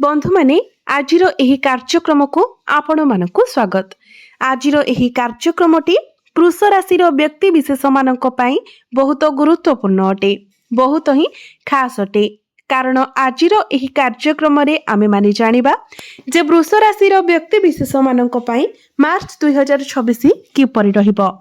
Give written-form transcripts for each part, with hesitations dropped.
बंधु माने आजिर एही कार्यक्रम को आपण मानकु स्वागत। आजिर एही कार्यक्रमटी वृष राशि व्यक्ति विशेष मानक पई बहुत गुरुत्वपूर्ण अटे, बहुत ही खास अटे। कारण आजिर एही कार्यक्रम रे आमे माने जानिबा जे वृष राशि व्यक्ति विशेष मानक पई मार्च 2026 किपरि रहिबो।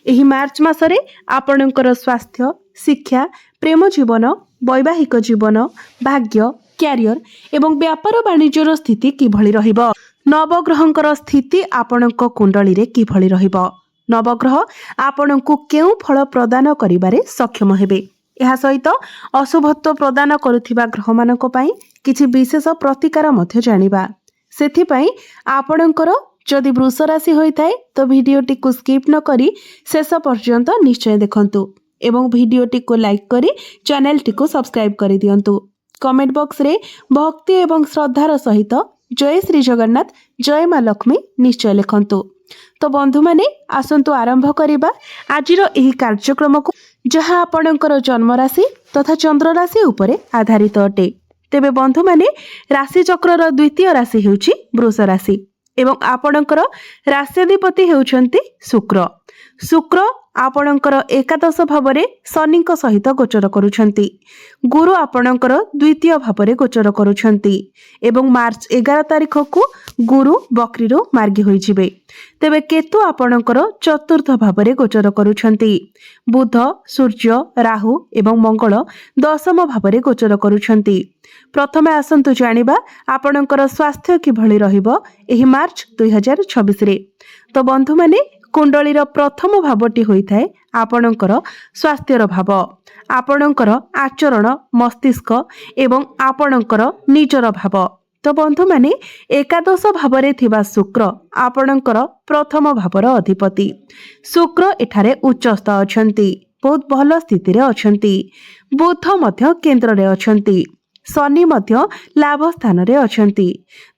एही मार्च मासरे आपणकर स्वास्थ्य, शिक्षा, प्रेम जीवन, वैवाहिक जीवन, भाग्य, क्यारियर एवं व्यापार वाणिज्यर स्थिति किभଳି रहिबो। नवग्रहंकर स्थिति आपणक कुंडली रे किभଳି रहिबो। नवग्रह आपणकु केउ फल प्रदान करिबारे सक्षम हेबे। एहा सहित अशुभत्व प्रदान करुथिबा ग्रह मानक पई किछि विशेष प्रतिकार मध्य जानिबा। सेथि पई आपणकर जदि वृष राशि होइथाय तो भिडियोटी को स्किप न करी शेष पर्यंत निश्चय देखंतु एवं भिडियोटी को लाइक करी चैनलटी को सब्सक्राइब करि दियंतु। कमेंट बॉक्स रे भक्ति एवं श्रद्धार सहित जय श्री जगन्नाथ, जय माँ लक्ष्मी निश्चय लिखंतु। तो बंधु माने आसंतु आरंभ करिबा आजिर एही कार्यक्रम को, जहाँ आपणकर जन्म राशि तथा चंद्र राशि उपरे आधारित अटे। तेबे बंधु माने राशि चक्रर द्वितीय राशि हेउची वृष राशि एवं आपणकर राष्ट्राधिपति हेउचंती शुक्र। शुक्र आपणकर एकादश भावरे शनिक सहित गोचर करुछंती। गुरु आपणकर द्वितीय भावरे गोचर करुछंती एवं मार्च 11 तारिख को गुरु बक्रीरो मार्गी होई जिबे। तेबे केतु आपणकर चतुर्थ भावरे गोचर करुछंती। बुध, सूर्य, राहु एवं मंगल दशम भावरे गोचर करुछंती। प्रथमे आसंतु जानिबा आपणकर स्वास्थ्य किभଳି रहिबो एही मार्च 2026 रे। तो बंधु माने कुंडलीर प्रथम भावटी होइथाय आपणकर स्वास्थ्यर भाव। आपणकर आचरण, मस्तिष्क एवं आपणकर निजर भाव। तो बंधु माने एकादश भावरे थिबा शुक्र आपणकर प्रथम भावर अधिपति। शुक्र एठारे उच्चस्थ अछंती, बहुत भल स्थिति रे अछंती। बुध मध्य केंद्र रे अछंती। शनि मध्य लाभ स्थान रे अछंती।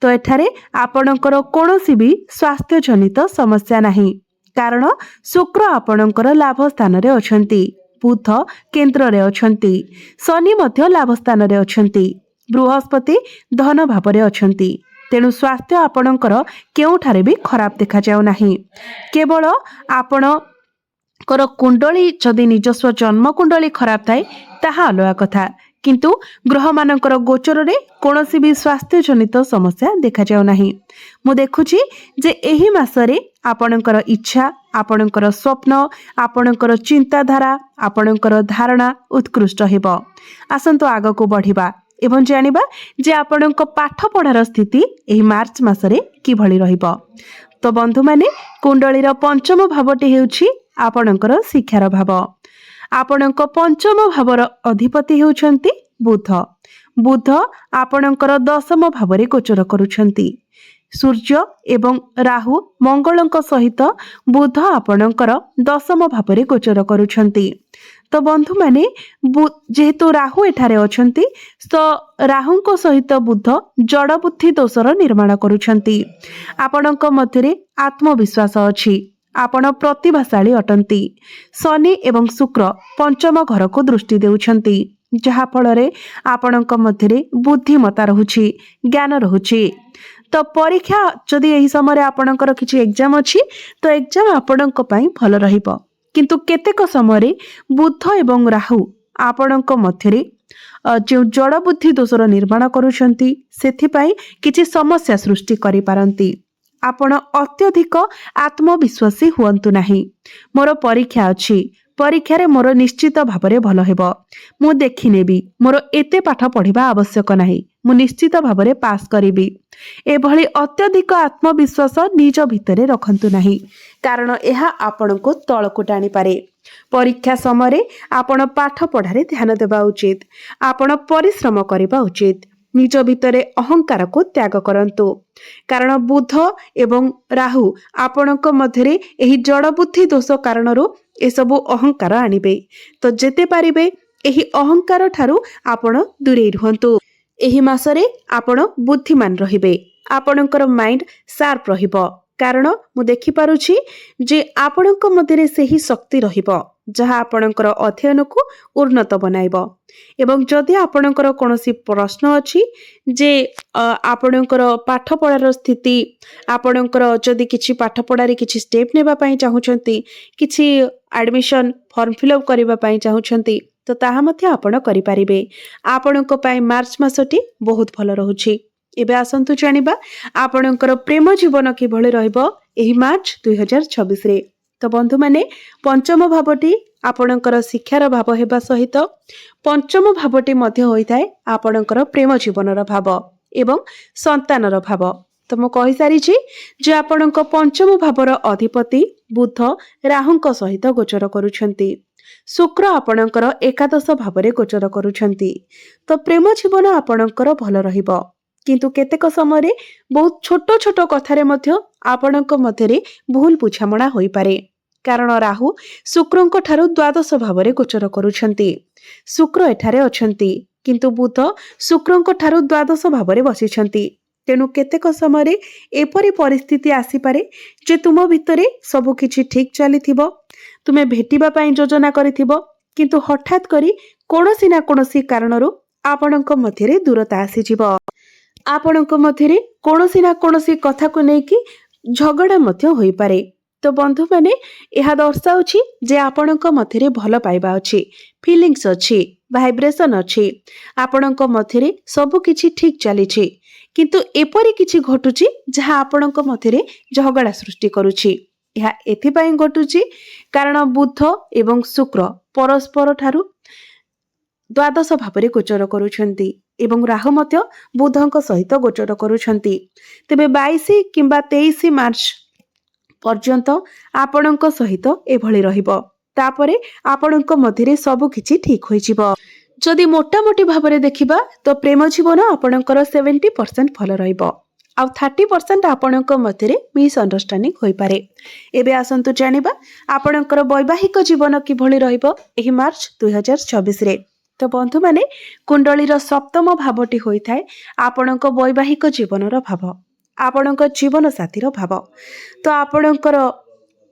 तो एठारे आपणकर कोनोसी भी स्वास्थ्य जनित समस्या नहीं, कारण शुक्र आपणकर लाभ स्थान रे अछंती। बुध केंद्र रे अछंती। शनि मध्य लाभ स्थान रे अछंती। बृहस्पति धन भाव रे अछंती। तेणु स्वास्थ्य आपणकर केउठारे भी खराब देखा जाउ नाही। केवल आपणकर कुंडली जदि निजस्व जन्म कुंडली खराब थाए ताहा अलगा कथा, किंतु ग्रह मानकर गोचर रे कोनोसी भी स्वास्थ्य जनित समस्या देखा जाउ नाही। मु देखुची जे एही मासरे आपणकर इच्छा, आपणकर स्वप्न, आपणकर चिंताधारा, आपणकर धारणा उत्कृष्ट हेबो। आसंतो आगो को बढ़िबा एवं जानिबा जे आपणक पाठ पढ़ार स्थिति एही मार्च मासरे किभଳି रहिबो। तो बंधु माने कुंडलीर पंचम भावटी हेउची आपणकर शिक्षार भाव। आपणक पंचम भावर अधिपति हेउछंती बुध। बुध आपणकर दशम भावरे गोचर करुछंती। सूर्य एवं राहु मंगलंक सहित बुध आपणकर दशम भावरे गोचर करुछंती। तो बंधु माने जेहेतु राहु एठारे अछंती, तो राहुंक सहित बुध जड़ बुद्धि दोषर निर्माण करुछंती। आपणक मध्यरे आत्मविश्वास अछि, आपण प्रतिभाशाली अटंती। शनि एवं शुक्र पंचम घर को दृष्टि देउछंती, जहा फलरे आपणक मध्यरे बुद्धिमता रहुछि, ज्ञान रहुछि। तो परीक्षा जदि एही समय आपणकर किछि एग्जाम अछि तो एग्जाम आपणक पई भल रहिबो, किंतु केतेक समय बुध एवं राहु आपणक मध्यरे जो जड़ बुद्धि दोषर निर्माण करुछंती सेथिपाई किछि समस्या सृष्टि करि पारंती। आपण अत्यधिक आत्मविश्वासी हुअंतु नाही। मोर परीक्षा अछि, परीक्षा मोर निश्चित भावरे भल हेबो, मु देखि नेबी, मोर एते पाठ पढ़िबा आवश्यक नाही, मु निश्चित भावरे पास करिबी। एभली अत्यधिक आत्मविश्वास निज भितरे रखंतु नाही, कारण एहा आपणको तळको टाणी पारे। परीक्षा समय आपण पाठ पढ़ारे ध्यान देबा उचित। आपण परिश्रम करबा उचित। निज भितरे अहंकार को त्याग करंतु, कारण बुध एवं राहु आपणक मध्यरे एही जड़ बुद्धि दोष कारणरू एसबु अहंकार आनिबे। तो जेते पारिबे एही अहंकार ठारू आपण दूरे रहंतु। एही मासरे आपण बुद्धिमान रहिबे, आपणकर माइंड शार्प रहिबो, कारण मु देखि पारुछि जे आपणक मध्यरे सेही शक्ति रहिबो जहाँ आपणकर अध्ययन को उन्नत बनाइब। एवं जदि आपणकर कौनसी प्रश्न अछि जे आपणकर पाठ पढ़ार स्थिति आपणकर जदि किछि पाठ पढ़ारे किछि स्टेप नेबा पई चाहुचंती किछि एडमिशन फॉर्म फिलअप करबा पई चाहुचंती तो ताहा मध्य आपण करि पारिबे। आपणक पई मार्च मासटी बहुत भल रहुछि। एबे आसंतु जानिबा आपणकर प्रेम जीवन किभଳି रहइबो एही मार्च 2026 रे। तो बंधु माने पंचम भावटी आपणकर शिक्षार भाव हेबा सहित पंचम भावटी मध्य होइथाय आपणकर प्रेम जीवनर भाव एवं संतानर भाव। तो मु कहि सारी जे आपणक पंचम भावर अधिपति बुध राहुंक सहित गोचर करुछंती। शुक्र आपणकर एकादश भावरे गोचर करुछंती। तो प्रेम जीवन आपणकर भल रहिबो किंतु केतेक समय बहुत छोट छोट कथारे मध्य आपणक मध्यरे भूल बुझामणा होई पारे कारण राहु शुक्रंक ठारू द्वादश भावरे गोचर करुछंती। शुक्र एठारे अछंती किंतु बुध शुक्रंक ठारू द्वादश भावरे बसिछंती। तेणु केतेक समय एपरी परिस्थिति आसी पारे जे तुम भितरे सब किछि ठीक चलीथिबो तुमे भेटिबा पई योजना करिथिबो किंतु हठात करी कोनोसी ना कोनोसी कारणरू आपणक मध्यरे दूरता आसी जिवो। आपणक मध्यरे कोनोसी ना कोनोसी कथा को नेकी झगड़ा मध्य होई पारे। तो बंधु माने यह दर्शाउछि जे आपणक मध्यरे भल पाइबा अछि फीलिंग्स अछि वाइब्रेशन अछि आपणक मध्यरे सब किछि ठीक चलीछि किंतु एपरी किछि घटुछि जहा आपणक मध्यरे झगड़ा सृष्टि करूछि। यह एथिपाई घटुछि कारण बुध एवं शुक्र परस्पर ठारू द्वादश भावरे गोचर करुछंती एवं राहु मध्य बुधंक सहित गोचर करुछंती। तेबे 22 किंबा 23 मार्च पर्यंत आपणक सहित एभଳି रहिबो तापरे आपणक मध्यरे सब किछि ठीक होई जिवो। जदि मोटामोटी भावरे देखिबा तो प्रेम जीवन आपणकर 70% भल रहिबो आ 30% आपणक मध्यरे मिसअंडरस्टैंडिंग होई पारे। एबे आसंतु जानिबा आपणकर वैवाहिक जीवन किभଳି रहिबो एही मार्च 2026 रे। तो बंधु माने कुंडलीर सप्तम भावटी होइथाय आपणक वैवाहिक जीवनर भाव आपणक जीवन साथीर भाव। तो आपणकर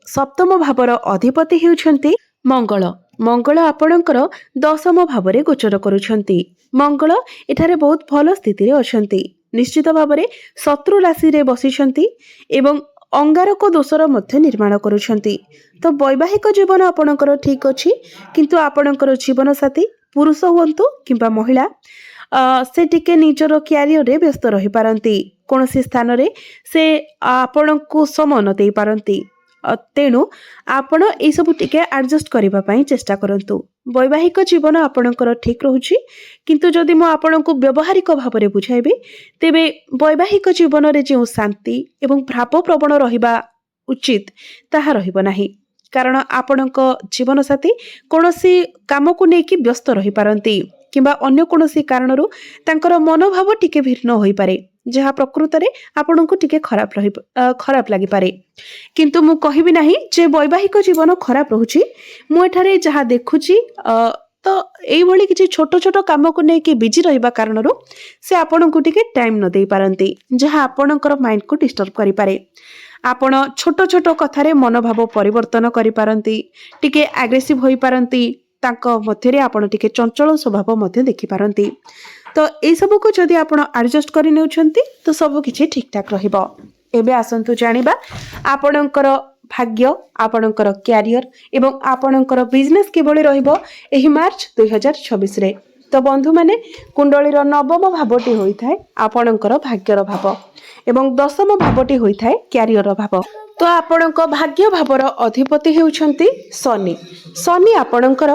सप्तम भावर अधिपति हेउछंती मंगल। मंगल आपणकर दशम भावरे गोचर करुछंती। मंगल एठारे बहुत भल स्थिति रे अछंती निश्चित भावरे शत्रु राशि रे बसिछंती एवं अंगारक दोषर मध्य निर्माण करुछंती। तो वैवाहिक जीवन आपणकर ठीक अछि किंतु आपणकर जीवन साथी पुरुष हुंतु किंबा महिला से टिके निजर क्यारियर रे व्यस्त रही पारंती कोनोसी स्थान रे से आपणको समय न देई पारंती। तेणु आपण ए सब टिके एडजस्ट करबा पई चेष्टा करंतु। वैवाहिक जीवन आपणकर ठीक रहुछि किंतु जदि मो आपणको व्यवहारिक भावरे बुझाइबे तेबे वैवाहिक जीवन रे जे शांति एवं भाव प्रवण रहिबा उचित ताहा रहिबो नाही कारण आपणक जीवन साथी कोनोसी काम को नेकी व्यस्त रही पारंती किंबा अन्य कोनोसी कारणरू तांकर मनोभाव टिके भिन्न होई पारे जहा प्रकृत रे आपणको टिके खराब लागि पारे। किंतु मु कहिबि नाही जे वैवाहिक जीवन खराब रहुछि मु एठारे जहा देखुछि तो एई भली किछि छोट छोट काम को नेकी बिजी रहिबा कारणरू से आपणको टिके टाइम न देई पारंती जहा आपणकर माइंड को डिस्टर्ब करि पारे। आपण छोट छोट कथारे मनोभाव परिवर्तन करि पारंती टिके एग्रेसिव होई पारंती तांको मध्यरे आपण टिके चंचल स्वभाव मध्य देखि पारंती। तो ए सब को जदि आपण एडजस्ट करि नेउछंती तो सब किछि ठीक ठाक रहिबो। एबे आसंतु जानिबा आपणकर भाग्य आपणकर कैरियर एवं आपणकर बिजनेस किभଳି रहिबो एही मार्च 2026 रे। तो बंधु माने कुंडलीर नवम भावटी होइथाय आपणकर भाग्यर भाव एवं दशम भावटी होइथाय कैरियर भाव। तो आपणक भाग्य भावर अधिपति हेउछंती शनि। शनि आपणकर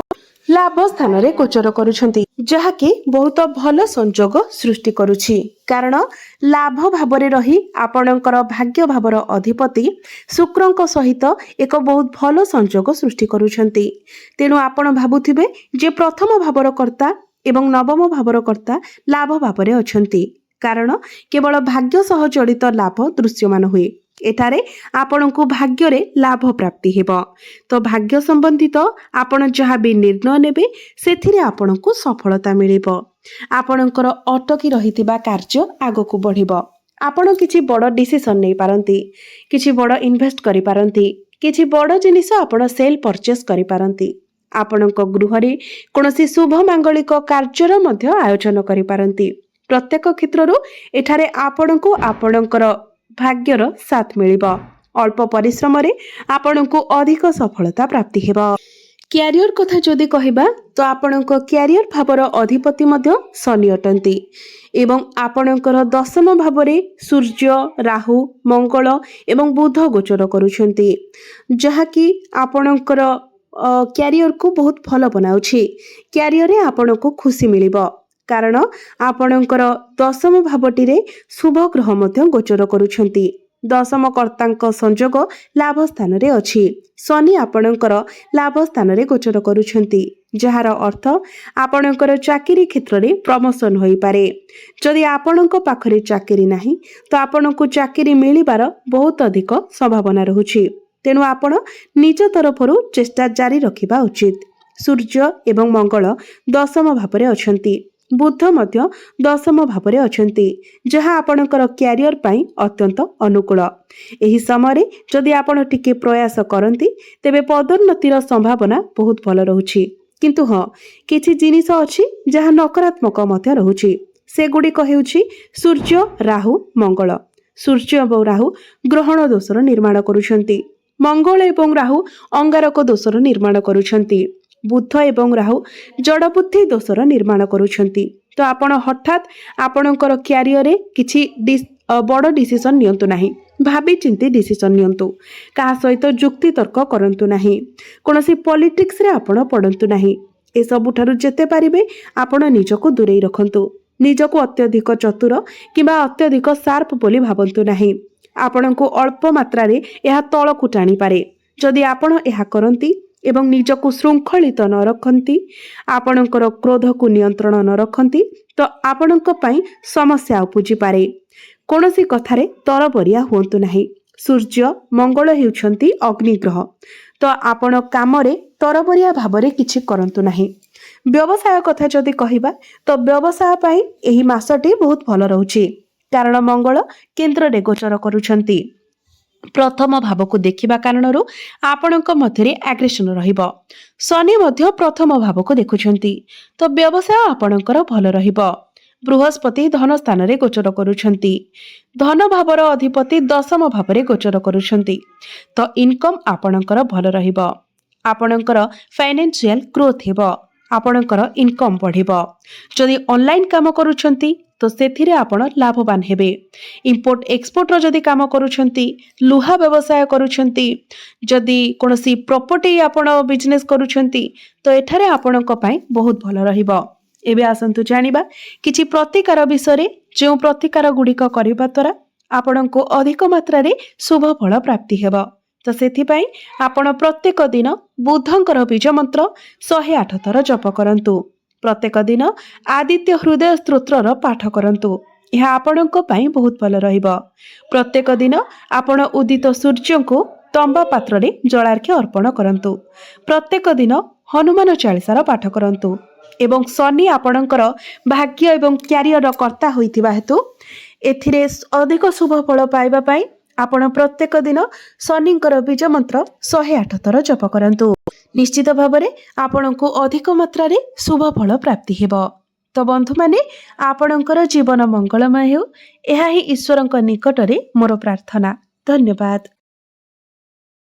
लाभ स्थान रे गोचर करुछंती जहाकी बहुत भल संजोग सृष्टि करुछि कारण लाभ भावरे रही आपणकर भाग्य भावर अधिपति शुक्रंक सहित एक बहुत भल संजोग सृष्टि करुछंती। तेणु आपण भाबुथिबे जे प्रथम भावर कर्ता एवं नवम भावर कर्ता लाभ भावरे अछंती कारण केवल भाग्य सह जड़ित लाभ दृश्यमान हुए एठारे आपणको भाग्य रे लाभ प्राप्ति हेबो। तो भाग्य संबंधित आपण जहाँ भी निर्णय नेबे सेथिरे आपणको सफलता मिलिबो आपणकर अटकी रहितिबा कार्य आगको बढ़िबो आपण किछि बड़ डिसिजन नै पारंती किछि बड़ इन्वेस्ट करि पारंती किछि बड़ जिनिस आपण सेल परचेस करि पारंती ଆପଣଙ୍କ ଗୃହରେ କୌଣସି ଶୁଭ ମାଙ୍ଗଳିକ କାର୍ଯ୍ୟର ମଧ୍ୟ ଆୟୋଜନ କରିପାରନ୍ତି। ପ୍ରତ୍ୟେକ କ୍ଷେତ୍ରରୁ ଏଠାରେ ଆପଣଙ୍କୁ ଆପଣଙ୍କର ଭାଗ୍ୟର ସାଥ ମିଳିବ। ଅଳ୍ପ ପରିଶ୍ରମରେ ଆପଣଙ୍କୁ ଅଧିକ ସଫଳତା ପ୍ରାପ୍ତି ହେବ। କ୍ୟାରିୟର କଥା ଯଦି କହିବା ତ ଆପଣଙ୍କ କ୍ୟାରିୟର ଭାବର ଅଧିପତି ମଧ୍ୟ ଶନି ଅଟନ୍ତି ଏବଂ ଆପଣଙ୍କର ଦଶମ ଭାବରେ ସୂର୍ଯ୍ୟ, ରାହୁ, ମଙ୍ଗଳ ଏବଂ ବୁଧ ଗୋଚର କରୁଛନ୍ତି, ଯାହାକି ଆପଣଙ୍କର କ୍ୟାରିୟରକୁ ବହୁତ ଭଲ ବନାଉଛି। କ୍ୟାରିୟରରେ ଆପଣଙ୍କୁ ଖୁସି ମିଳିବ କାରଣ ଆପଣଙ୍କର ଦଶମ ଭାବଟିରେ ଶୁଭ ଗ୍ରହ ମଧ୍ୟ ଗୋଚର କରୁଛନ୍ତି। ଦଶମ କର୍ତ୍ତାଙ୍କ ସଂଯୋଗ ଲାଭ ସ୍ଥାନରେ ଅଛି। ଶନି ଆପଣଙ୍କର ଲାଭ ସ୍ଥାନରେ ଗୋଚର କରୁଛନ୍ତି, ଯାହାର ଅର୍ଥ ଆପଣଙ୍କର ଚାକିରି କ୍ଷେତ୍ରରେ ପ୍ରମୋଶନ ହୋଇପାରେ। ଯଦି ଆପଣଙ୍କ ପାଖରେ ଚାକିରି ନାହିଁ ତ ଆପଣଙ୍କୁ ଚାକିରି ମିଳିବାର ବହୁତ ଅଧିକ ସମ୍ଭାବନା ରହୁଛି। ତେଣୁ ଆପଣ ନିଜ ତରଫରୁ ଚେଷ୍ଟା ଜାରି ରଖିବା ଉଚିତ। ସୂର୍ଯ୍ୟ ଏବଂ ମଙ୍ଗଳ ଦଶମ ଭାବରେ ଅଛନ୍ତି। ବୁଧ ମଧ୍ୟ ଦଶମ ଭାବରେ ଅଛନ୍ତି, ଯାହା ଆପଣଙ୍କର କ୍ୟାରିୟର ପାଇଁ ଅତ୍ୟନ୍ତ ଅନୁକୂଳ। ଏହି ସମୟରେ ଯଦି ଆପଣ ଟିକେ ପ୍ରୟାସ କରନ୍ତି ତେବେ ପଦୋନ୍ନତିର ସମ୍ଭାବନା ବହୁତ ଭଲ ରହୁଛି। କିନ୍ତୁ ହଁ, କିଛି ଜିନିଷ ଅଛି ଯାହା ନକାରାତ୍ମକ ମଧ୍ୟ ରହୁଛି। ସେଗୁଡ଼ିକ ହେଉଛି ସୂର୍ଯ୍ୟ, ରାହୁ, ମଙ୍ଗଳ। ସୂର୍ଯ୍ୟ ଏବଂ ରାହୁ ଗ୍ରହଣ ଦୋଷର ନିର୍ମାଣ କରୁଛନ୍ତି। ମଙ୍ଗଳ ଏବଂ ରାହୁ ଅଙ୍ଗାରକ ଦୋଷର ନିର୍ମାଣ କରୁଛନ୍ତି। ବୁଧ ଏବଂ ରାହୁ ଜଡ଼ବୁଦ୍ଧି ଦୋଷର ନିର୍ମାଣ କରୁଛନ୍ତି। ତ ଆପଣ ହଠାତ୍ ଆପଣଙ୍କର କ୍ୟାରିୟରରେ କିଛି ବଡ଼ ଡିସିସନ୍ ନିଅନ୍ତୁ ନାହିଁ। ଭାବି ଚିନ୍ତି ଡିସିସନ୍ ନିଅନ୍ତୁ। କାହା ସହିତ ଯୁକ୍ତି ତର୍କ କରନ୍ତୁ ନାହିଁ। କୌଣସି ପଲିଟିକ୍ସରେ ଆପଣ ପଡ଼ନ୍ତୁ ନାହିଁ। ଏସବୁଠାରୁ ଯେତେ ପାରିବେ ଆପଣ ନିଜକୁ ଦୂରେଇ ରଖନ୍ତୁ। ନିଜକୁ ଅତ୍ୟଧିକ ଚତୁର କିମ୍ବା ଅତ୍ୟଧିକ ସାର୍ପ ବୋଲି ଭାବନ୍ତୁ ନାହିଁ। ଆପଣଙ୍କୁ ଅଳ୍ପ ମାତ୍ରାରେ ଏହା ତଳକୁ ଟାଣିପାରେ। ଯଦି ଆପଣ ଏହା କରନ୍ତି ଏବଂ ନିଜକୁ ଶୃଙ୍ଖଳିତ ନ ରଖନ୍ତି, ଆପଣଙ୍କର କ୍ରୋଧକୁ ନିୟନ୍ତ୍ରଣ ନ ରଖନ୍ତି ତ ଆପଣଙ୍କ ପାଇଁ ସମସ୍ୟା ଉପୁଜିପାରେ। କୌଣସି କଥାରେ ତରବରିଆ ହୁଅନ୍ତୁ ନାହିଁ। ସୂର୍ଯ୍ୟ, ମଙ୍ଗଳ ହେଉଛନ୍ତି ଅଗ୍ନିଗ୍ରହ, ତ ଆପଣ କାମରେ ତରବରିଆ ଭାବରେ କିଛି କରନ୍ତୁ ନାହିଁ। ବ୍ୟବସାୟ କଥା ଯଦି କହିବା ତ ବ୍ୟବସାୟ ପାଇଁ ଏହି ମାସଟି ବହୁତ ଭଲ ରହୁଛି, କାରଣ ମଙ୍ଗଳ କେନ୍ଦ୍ରରେ ଗୋଚର କରୁଛନ୍ତି। ପ୍ରଥମ ଭାବକୁ ଦେଖିବା କାରଣରୁ ଆପଣଙ୍କ ମଧ୍ୟରେ ଆଗ୍ରେସନ ରହିବ। ଶନି ମଧ୍ୟ ପ୍ରଥମ ଭାବକୁ ଦେଖୁଛନ୍ତି, ତ ବ୍ୟବସାୟ ଆପଣଙ୍କର ଭଲ ରହିବ। ବୃହସ୍ପତି ଧନ ସ୍ଥାନରେ ଗୋଚର କରୁଛନ୍ତି। ଧନ ଭାବର ଅଧିପତି ଦଶମ ଭାବରେ ଗୋଚର କରୁଛନ୍ତି, ତ ଇନକମ୍ ଆପଣଙ୍କର ଭଲ ରହିବ। ଆପଣଙ୍କର ଫାଇନାନ୍ସିଆଲ ଗ୍ରୋଥ ହେବ। ଆପଣଙ୍କର ଇନକମ୍ ବଢ଼ିବ। ଯଦି ଅନଲାଇନ୍ କାମ କରୁଛନ୍ତି ତ ସେଥିରେ ଆପଣ ଲାଭବାନ ହେବେ। ଇମ୍ପୋର୍ଟ ଏକ୍ସପୋର୍ଟର ଯଦି କାମ କରୁଛନ୍ତି, ଲୁହା ବ୍ୟବସାୟ କରୁଛନ୍ତି, ଯଦି କୌଣସି ପ୍ରପର୍ଟି ଆପଣ ବିଜନେସ୍ କରୁଛନ୍ତି ତ ଏଠାରେ ଆପଣଙ୍କ ପାଇଁ ବହୁତ ଭଲ ରହିବ। ଏବେ ଆସନ୍ତୁ ଜାଣିବା କିଛି ପ୍ରତିକାର ବିଷୟରେ, ଯେଉଁ ପ୍ରତିକାର ଗୁଡ଼ିକ କରିବା ଦ୍ୱାରା ଆପଣଙ୍କୁ ଅଧିକ ମାତ୍ରାରେ ଶୁଭ ଫଳ ପ୍ରାପ୍ତି ହେବ। ତ ସେଥିପାଇଁ ଆପଣ ପ୍ରତ୍ୟେକ ଦିନ ବୁଧଙ୍କର ବୀଜ ମନ୍ତ୍ର 108 ଥର ଜପ କରନ୍ତୁ। ପ୍ରତ୍ୟେକ ଦିନ ଆଦିତ୍ୟ ହୃଦୟ ସ୍ତୋତ୍ରର ପାଠ କରନ୍ତୁ। ଏହା ଆପଣଙ୍କ ପାଇଁ ବହୁତ ଭଲ ରହିବ। ପ୍ରତ୍ୟେକ ଦିନ ଆପଣ ଉଦିତ ସୂର୍ଯ୍ୟଙ୍କୁ ତମ୍ବା ପାତ୍ରରେ ଜଳାର୍ଘ୍ୟ ଅର୍ପଣ କରନ୍ତୁ। ପ୍ରତ୍ୟେକ ଦିନ ହନୁମାନ ଚାଳିସାର ପାଠ କରନ୍ତୁ। ଏବଂ ଶନି ଆପଣଙ୍କର ଭାଗ୍ୟ ଏବଂ କ୍ୟାରିୟର କର୍ତ୍ତା ହୋଇଥିବା ହେତୁ ଏଥିରେ ଅଧିକ ଶୁଭ ଫଳ ପାଇବା ପାଇଁ ଆପଣ ପ୍ରତ୍ୟେକ ଦିନ ଶନିଙ୍କର ବୀଜ ମନ୍ତ୍ର 108 ଥର ଜପ କରନ୍ତୁ। ନିଶ୍ଚିତ ଭାବରେ ଆପଣଙ୍କୁ ଅଧିକ ମାତ୍ରାରେ ଶୁଭ ଫଳ ପ୍ରାପ୍ତି ହେବ। ତ ବନ୍ଧୁମାନେ, ଆପଣଙ୍କର ଜୀବନ ମଙ୍ଗଳମୟ ହେଉ, ଏହା ହିଁ ଈଶ୍ୱରଙ୍କ ନିକଟରେ ମୋର ପ୍ରାର୍ଥନା। ଧନ୍ୟବାଦ।